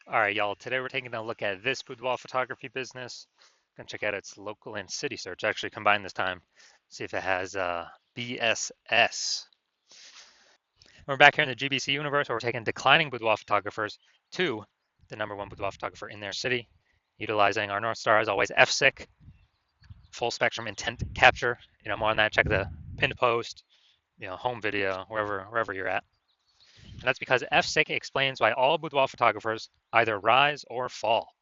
All right, y'all. Today we're taking a look at this boudoir photography business. Gonna check out its local and city search. Actually, combined this time. See if it has BSS. We're back here in the GBC universe where we're taking declining boudoir photographers to the #1 boudoir photographer in their city, utilizing our North Star as always, FSIC, full spectrum intent capture. More on that. Check the pinned post, home video, wherever you're at. And that's because FSIC explains why all boudoir photographers either rise or fall.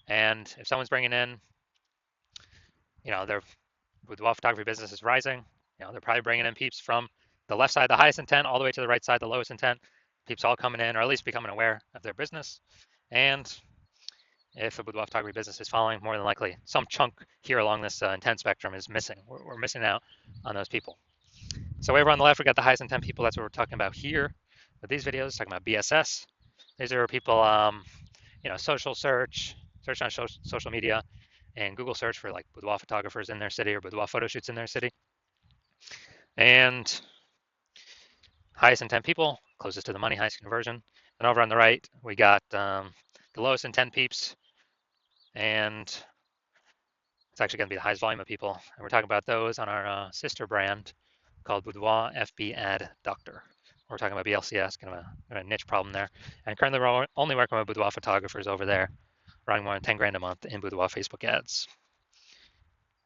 And if someone's bringing in, their boudoir photography business is rising, they're probably bringing in peeps from the left side, the highest intent, all the way to the right side, the lowest intent. Peeps all coming in, or at least becoming aware of their business. And if a boudoir photography business is falling, more than likely some chunk here along this intent spectrum is missing. We're missing out on those people. So over on the left, we got the highest intent people. That's what we're talking about here with these videos, talking about BSS. These are people, social search on social media, and Google search for like boudoir photographers in their city or boudoir photo shoots in their city. And highest intent people, closest to the money, highest conversion. And over on the right, we got the lowest intent peeps, and it's actually going to be the highest volume of people. And we're talking about those on our sister brand called Boudoir FB Ad Doctor. We're talking about BLCS, kind of a niche problem there. And currently we're only working with boudoir photographers over there, running more than 10 grand a month in boudoir Facebook ads.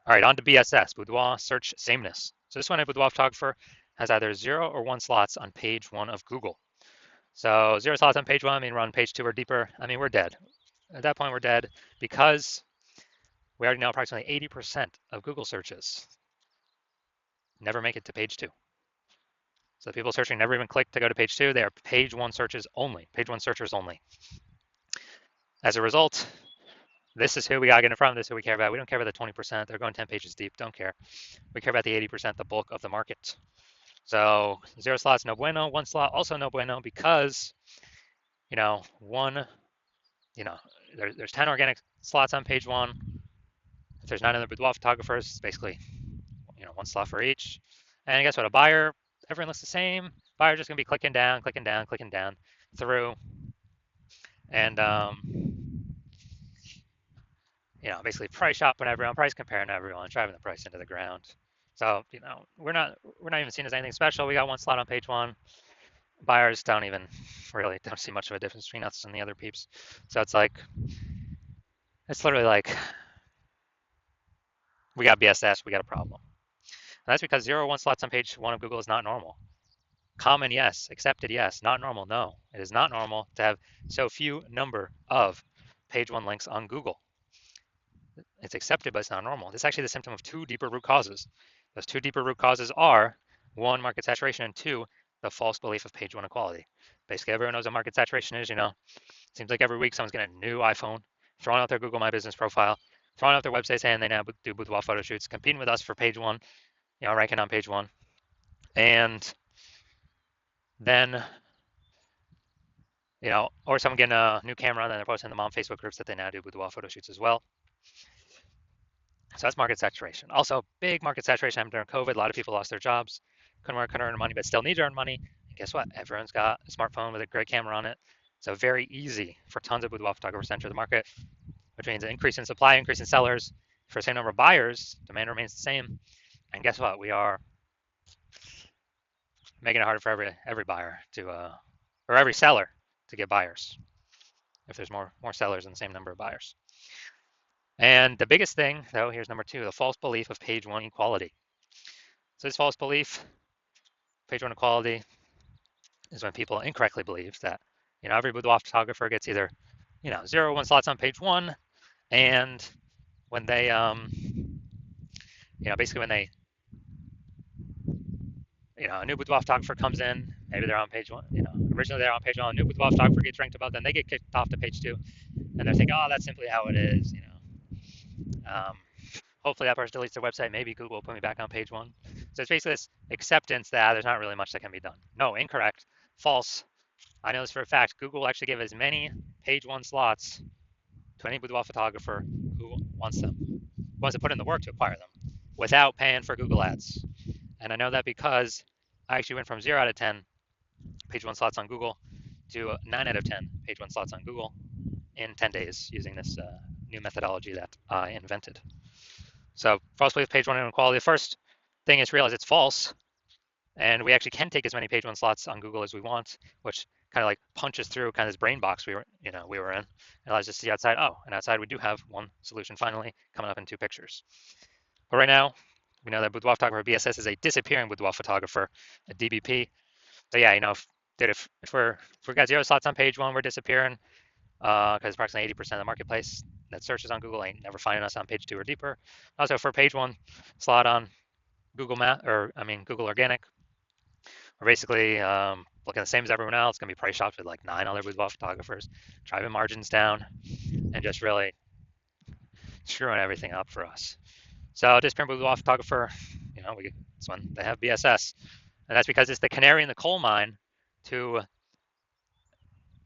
All right, on to BSS, boudoir search sameness. So this one, a boudoir photographer has either 0 or 1 slots on page 1 of Google. So 0 slots on page 1, we're on page 2 or deeper. We're dead. At that point, we're dead because we already know approximately 80% of Google searches never make it to page 2. So the people searching never even click to go to page 2. They are page 1 searches only, page 1 searchers only. As a result, this is who we gotta get in front of. This is who we care about. We don't care about the 20%. They're going 10 pages deep. Don't care. We care about the 80%, the bulk of the market. So 0 slots, no bueno. 1 slot, also no bueno, because there's 10 organic slots on page 1. If there's 9 other boudoir photographers, it's basically 1 slot for each. And guess what? A buyer, everyone looks the same. Buyer's just gonna be clicking down through, and basically price shopping everyone, price comparing everyone, driving the price into the ground. So we're not even seen as anything special. We got 1 slot on page 1. Buyers don't see much of a difference between us and the other peeps. So it's literally like we got BSS, we got a problem. And that's because 0 or 1 slots on page 1 of Google is not normal. Common, yes. Accepted, yes. Not normal, no. It is not normal to have so few number of page 1 links on Google. It's accepted, but it's not normal. This is actually the symptom of 2 deeper root causes. Those 2 deeper root causes are 1, market saturation, and 2, the false belief of page 1 equality. Basically, everyone knows what market saturation is. It seems like every week someone's getting a new iPhone, throwing out their Google My Business profile, throwing out their website saying they now do boudoir photo shoots, competing with us for page 1, ranking on page 1. And then, or someone getting a new camera and then they're posting in the mom Facebook groups that they now do boudoir photo shoots as well. So that's market saturation. Also, big market saturation happened during COVID. A lot of people lost their jobs, couldn't work, couldn't earn money, but still need to earn money. And guess what? Everyone's got a smartphone with a great camera on it. So very easy for tons of boudoir photographers to enter the market, which means an increase in supply, increase in sellers. For the same number of buyers, demand remains the same. And guess what? We are making it harder for every buyer or every seller to get buyers if there's more sellers than the same number of buyers. And the biggest thing, though, here's number 2, the false belief of page 1 equality. So this false belief, page 1 equality, is when people incorrectly believe that every boudoir photographer gets either 0 or 1 slots on page 1, and when they basically when they a new boudoir photographer comes in, maybe they're on page 1, originally they're on page 1, a new boudoir photographer gets ranked above, then they get kicked off to page 2, and they're thinking, oh, that's simply how it is, hopefully that person deletes their website, maybe Google will put me back on page 1. So it's basically this acceptance that there's not really much that can be done. No, incorrect, false. I know this for a fact. Google will actually give as many page 1 slots to any boudoir photographer who wants to put in the work to acquire them without paying for Google ads. And I know that because I actually went from 0 out of 10 page 1 slots on Google to 9 out of 10 page one slots on Google in 10 days using this new methodology that I invented. So false belief page one inequality. The first thing is to realize it's false, and we actually can take as many page one slots on Google as we want, which kind of like punches through kind of this brain box we were in. It allows us to see outside. Oh, and outside we do have one solution finally coming up in 2 pictures. But right now, we know that boudoir photographer BSS is a disappearing boudoir photographer, a DBP. So yeah, if we got 0 slots on page one, we're disappearing because approximately 80% of the marketplace that searches on Google ain't never finding us on page 2 or deeper. Also, for page one slot on Google Organic, we're basically looking the same as everyone else. It's gonna be price shopped with like 9 other boudoir photographers, driving margins down, and just really screwing everything up for us. So disappearing boudoir photographer, this one they have BSS, and that's because it's the canary in the coal mine. This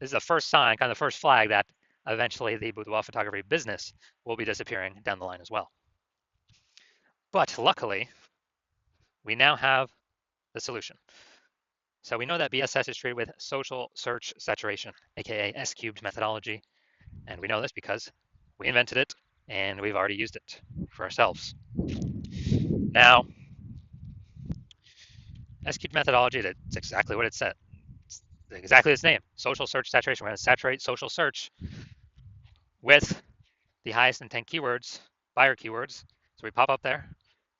is the first sign, kind of the first flag that eventually the boudoir photography business will be disappearing down the line as well. But luckily, we now have the solution. So we know that BSS is treated with social search saturation, aka S cubed methodology, and we know this because we invented it and we've already used it for ourselves. Now, S cubed methodology, that's exactly what it said. It's exactly its name, social search saturation. We're going to saturate social search with the highest intent keywords, buyer keywords. So we pop up there.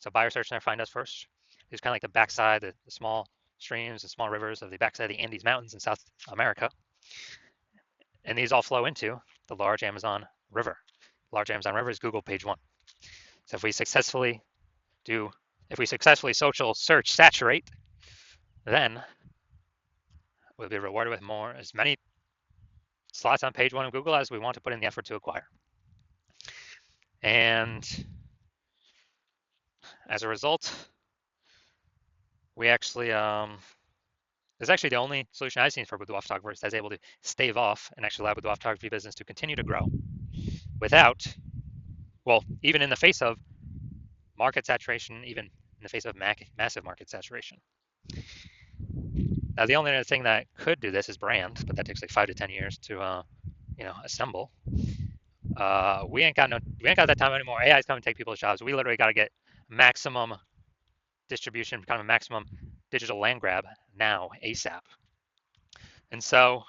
So buyer search there, find us first. It's kind of like the backside, the small streams, the small rivers of the backside of the Andes Mountains in South America. And these all flow into the large Amazon River. The large Amazon River is Google page one. So if we successfully social search saturate, then we'll be rewarded with as many slots on page one of Google as we want to put in the effort to acquire. And as a result, we actually, it's actually the only solution I've seen for boudoir photographers that's able to stave off and actually allow boudoir photography business to continue to grow without, even in the face of market saturation, even in the face of massive market saturation. Now, the only other thing that could do this is brand, but that takes like 5 to 10 years to, assemble. We ain't got that time anymore. AI is coming to take people's jobs. We literally got to get maximum distribution, kind of maximum digital land grab now, ASAP. And so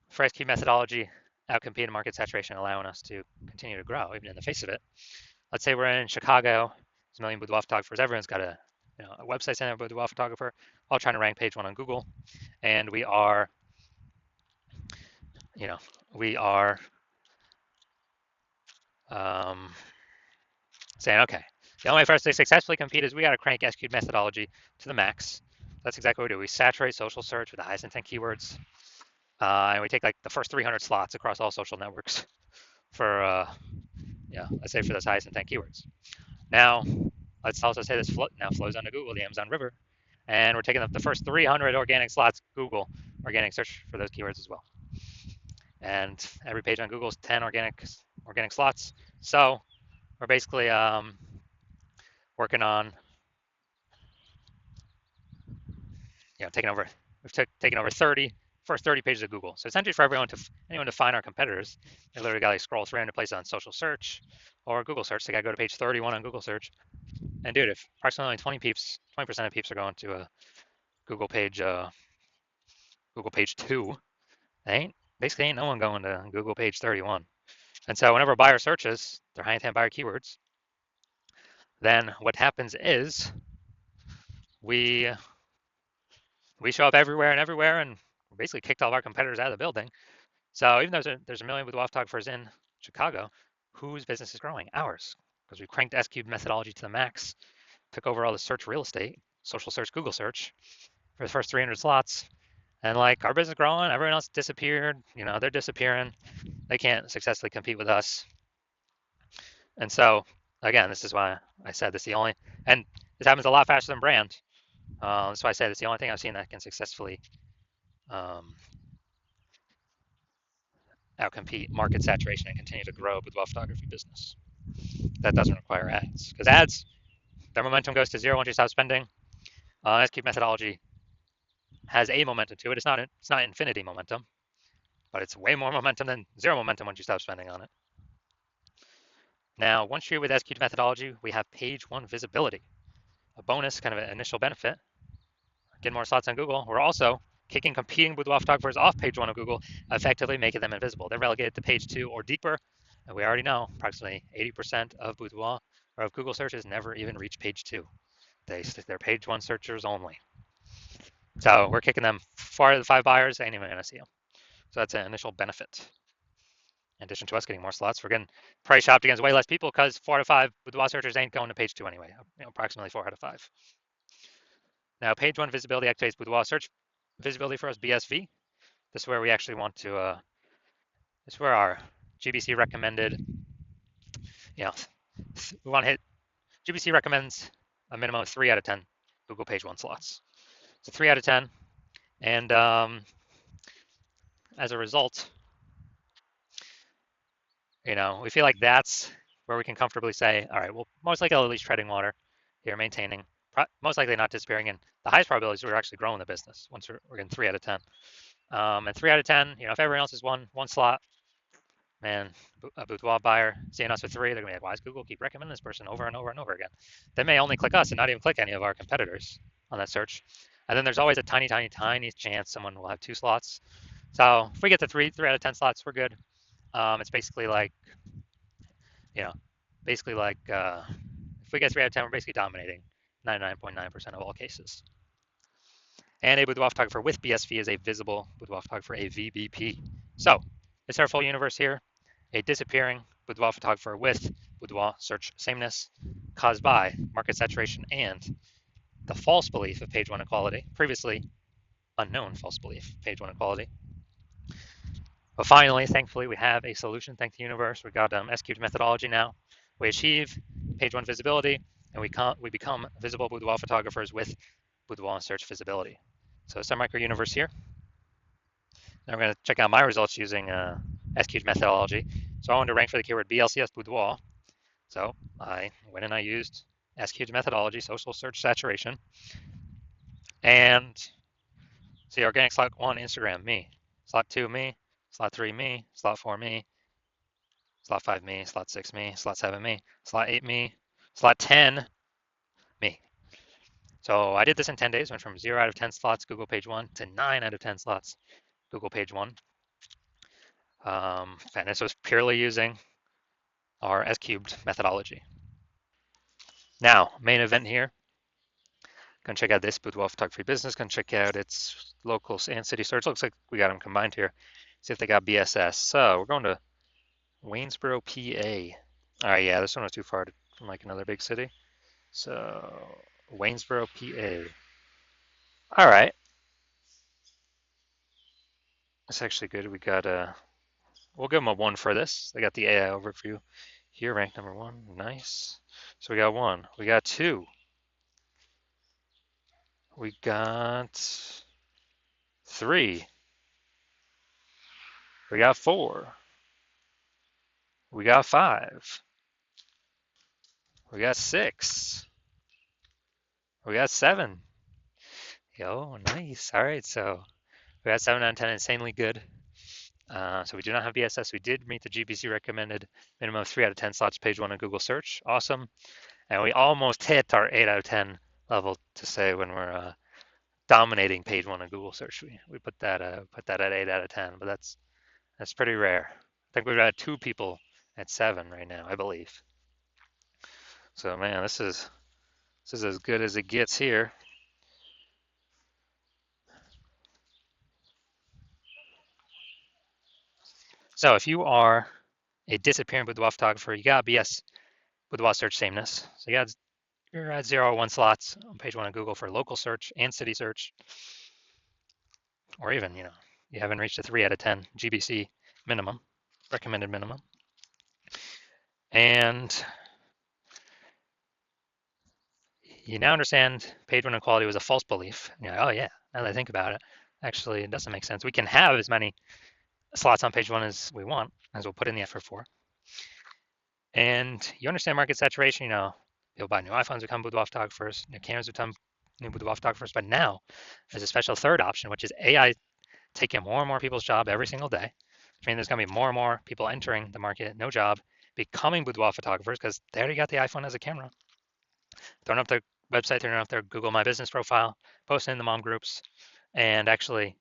for SQ methodology, outcompeting market saturation, allowing us to continue to grow even in the face of it. Let's say we're in Chicago, there's a million boudoir photographers. Everyone's got a website center boudoir photographer, all trying to rank page one on Google, and we are saying, okay, the only way for us to successfully compete is we got to crank SQ methodology to the max. That's exactly what we do. We saturate social search with the highest intent keywords, and we take like the first 300 slots across all social networks for, let's say for those highest intent keywords. Now, let's also say this now flows onto Google, the Amazon River, and we're taking up the first 300 organic slots, Google organic search for those keywords as well. And every page on Google is 10 organic slots. So we're basically working on, taking over 30 first 30 pages of Google. So essentially for anyone to find our competitors, they literally got to scroll 300 places on social search or Google search. They got to go to page 31 on Google search. And dude, if approximately 20% of peeps are going to a Google page 2, basically ain't no one going to Google page 31. And so whenever a buyer searches their high intent buyer keywords, then what happens is we show up everywhere, and basically kicked all of our competitors out of the building. So even though there's a million boudoir photographers in Chicago, whose business is growing? Ours, because we cranked S-cubed methodology to the max, took over all the search real estate, social search, Google search, for the first 300 slots. And like our business growing, everyone else disappeared. They're disappearing. They can't successfully compete with us. And so again, this is why I said this is the only, and this happens a lot faster than brand. That's why I said it's the only thing I've seen that can successfully outcompete market saturation and continue to grow boudoir photography business. That doesn't require ads, because ads, their momentum goes to zero once you stop spending. S-cubed methodology has a momentum to it. It's not infinity momentum, but it's way more momentum than zero momentum once you stop spending on it. Now, once you're with SQT methodology, we have page one visibility, a bonus, kind of an initial benefit. Get more slots on Google. We're also kicking competing boudoir photographers off page one of Google, effectively making them invisible. They're relegated to page two or deeper, and we already know approximately 80% of boudoir or of Google searches never even reach page two. They're page one searchers only. So we're kicking them 4 out of the 5 buyers ain't even gonna see them. So that's an initial benefit. In addition to us getting more slots, we're getting price shopped against way less people because 4 out of 5 boudoir searchers ain't going to page two anyway. Approximately 4 out of 5. Now, page one visibility activates boudoir search visibility for us, BSV. This is where we actually want to. This is where our GBC recommended. You know, we want to hit. GBC recommends a minimum of 3 out of 10 Google page one slots. So 3 out of 10, and as a result, we feel like that's where we can comfortably say, all right, well, most likely at least treading water here, maintaining, most likely not disappearing, and the highest probability is we're actually growing the business once we're getting 3 out of 10. And 3 out of 10, if everyone else is one slot, man, a boudoir buyer seeing us with 3, they're gonna be like, why does Google keep recommending this person over and over and over again? They may only click us and not even click any of our competitors on that search. And then there's always a tiny, tiny, tiny chance someone will have 2 slots. So if we get to 3 out of 10 slots, we're good. It's basically like, if we get 3 out of 10, we're basically dominating 99.9% of all cases. And a boudoir photographer with BSV is a visible boudoir photographer, a VBP. So it's our full universe here. A disappearing boudoir photographer with boudoir search sameness caused by market saturation and the false belief of page one equality, previously unknown false belief, page one equality. But finally, thankfully, we have a solution. Thank the universe. We got SQT methodology now. We achieve page one visibility, and we become visible boudoir photographers with boudoir search visibility. So it's our micro universe here. Now we're going to check out my results using SQT methodology. So I wanted to rank for the keyword BLCS boudoir. So I went and I used SQT methodology, social search saturation, and see organic slot 1, Instagram, me. Slot 2, me. Slot 3, me. Slot 4, me. Slot 5, me. Slot 6, me. Slot 7, me. Slot 8, me. Slot 10, me. So I did this in 10 days, went from 0 out of 10 slots Google page 1 to 9 out of 10 slots Google page 1. And this was purely using our S-cubed methodology. Now, main event here. Gonna check out this boudoir photography business. Gonna check out its locals and city search. Looks like we got them combined here. See if they got BSS. So we're going to Waynesboro, PA. All right, yeah, this one was too far from like another big city. So Waynesboro, PA. All right. That's actually good. We got we'll give them a 1 for this. They got the AI overview here, ranked number 1. Nice. So we got 1. We got 2. We got 3. We got 4. We got 5. We got 6. We got 7. Yo, nice. All right, so we got 7 out of 10, insanely good. So we do not have BSS. We did meet the GBC recommended minimum of 3 out of 10 slots page 1 on Google search. Awesome. And we almost hit our 8 out of 10 level to say when we're dominating page 1 on Google search. We put that at 8 out of 10, but that's pretty rare. I think we've got 2 people at 7 right now, I believe. So man, this is as good as it gets here. So if you are a disappearing boudoir photographer, you got BS boudoir search sameness. So you're at 0 or 1 slots on page 1 on Google for local search and city search, or even you haven't reached a 3 out of 10 GBC minimum, recommended minimum, and you now understand page 1 equality was a false belief. You're like, oh yeah, now that I think about it, actually it doesn't make sense. We can have as many slots on page 1 as we want, as we'll put in the effort for. And you understand market saturation. People buy new iPhones become boudoir photographers. New cameras become new boudoir photographers. But now there's a special third option, which is AI taking more and more people's job every single day. Which means there's going to be more and more people entering the market, no job, becoming boudoir photographers because they already got the iPhone as a camera. Throwing up their website, throwing up their Google My Business profile, posting in the mom groups, and actually,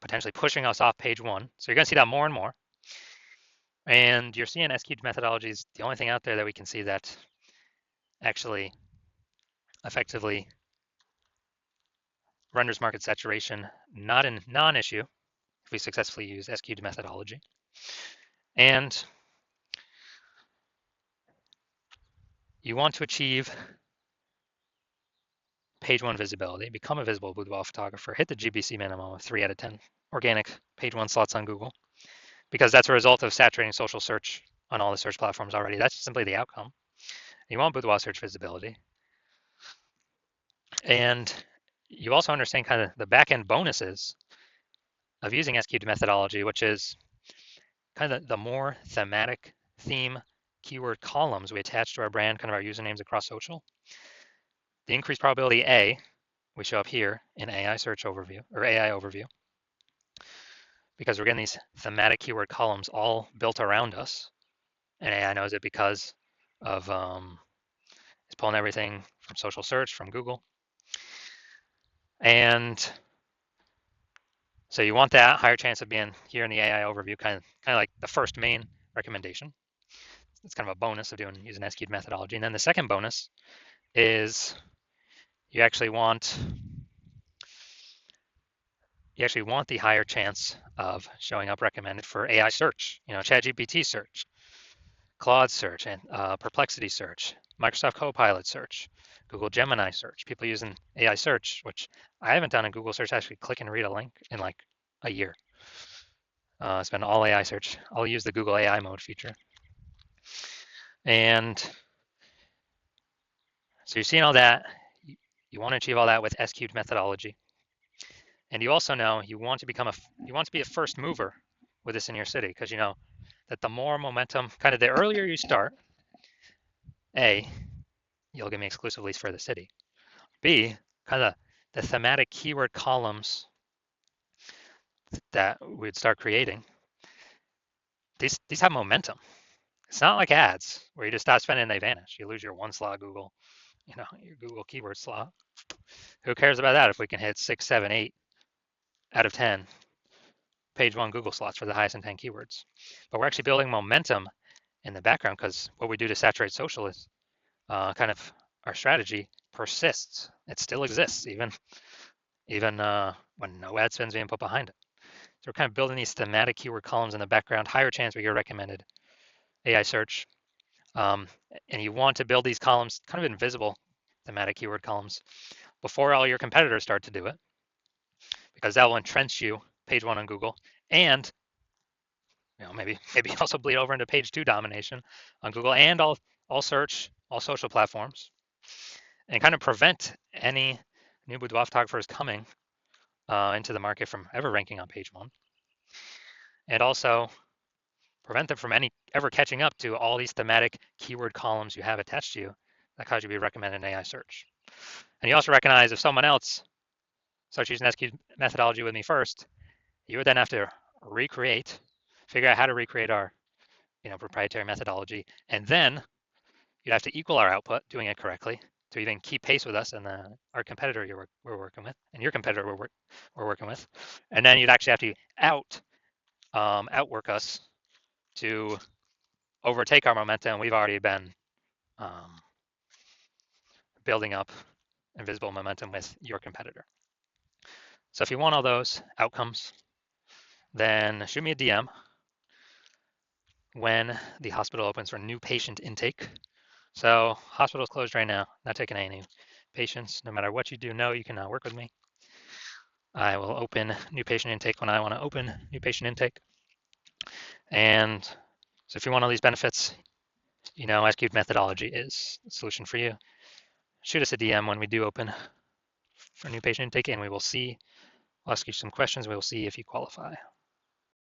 potentially pushing us off page one. So you're going to see that more and more. And you're seeing SQ methodology is the only thing out there that we can see that actually effectively renders market saturation not a non-issue if we successfully use SQ methodology. And you want to achieve page one visibility, become a visible boudoir photographer, hit the GBC minimum of 3 out of 10 organic page one slots on Google, because that's a result of saturating social search on all the search platforms already. That's simply the outcome. You want boudoir search visibility. And you also understand kind of the back-end bonuses of using SQ methodology, which is kind of the more thematic theme keyword columns we attach to our brand, kind of our usernames across social. The increased probability A, we show up here in AI search overview or AI overview, because we're getting these thematic keyword columns all built around us. And AI knows it because of it's pulling everything from social search, from Google. And so you want that higher chance of being here in the AI overview, kind of like the first main recommendation. It's kind of a bonus of using SQ methodology. And then the second bonus is you actually want the higher chance of showing up recommended for AI search, ChatGPT search, Claude search, and Perplexity search, Microsoft Copilot search, Google Gemini search, people using AI search, which I haven't done a Google search, actually click and read a link in like a year. It's been all AI search. I'll use the Google AI mode feature. And so you're seeing all that. You want to achieve all that with SQ methodology. And you also know you want to be a first mover with this in your city, because you know that the more momentum, kind of the earlier you start, A, you'll give me exclusive leads for the city. B, kind of the thematic keyword columns that we'd start creating, these have momentum. It's not like ads where you just stop spending and they vanish. You lose your one slot Google, your Google keyword slot. Who cares about that if we can hit 6, 7, 8 out of 10 page one Google slots for the highest intent keywords? But we're actually building momentum in the background, because what we do to saturate social is kind of our strategy persists. It still exists even when no ad spend's being put behind it. So we're kind of building these thematic keyword columns in the background, higher chance we get recommended AI search. And you want to build these columns, kind of invisible thematic keyword columns, before all your competitors start to do it, because that will entrench you page one on Google, and maybe also bleed over into page two domination on Google and all search, all social platforms, and kind of prevent any new boudoir photographers coming into the market from ever ranking on page one, and also prevent them from ever catching up to all these thematic keyword columns you have attached to you that cause you to be recommended in AI search. And you also recognize if someone else starts using SQ methodology with me first, you would then have to figure out how to recreate our proprietary methodology, and then you'd have to equal our output doing it correctly to even keep pace with us and our competitor we're working with, and your competitor we're working with. And then you'd actually have to outwork us to overtake our momentum we've already been building up invisible momentum with your competitor. So if you want all those outcomes, then shoot me a DM when the hospital opens for new patient intake. So hospital's closed right now, not taking any patients. No matter what you do, you can now work with me. I will open new patient intake when I want to open new patient intake. And so if you want all these benefits, SQ methodology is the solution for you. Shoot us a DM when we do open for new patient intake, and we'll ask you some questions. We will see if you qualify.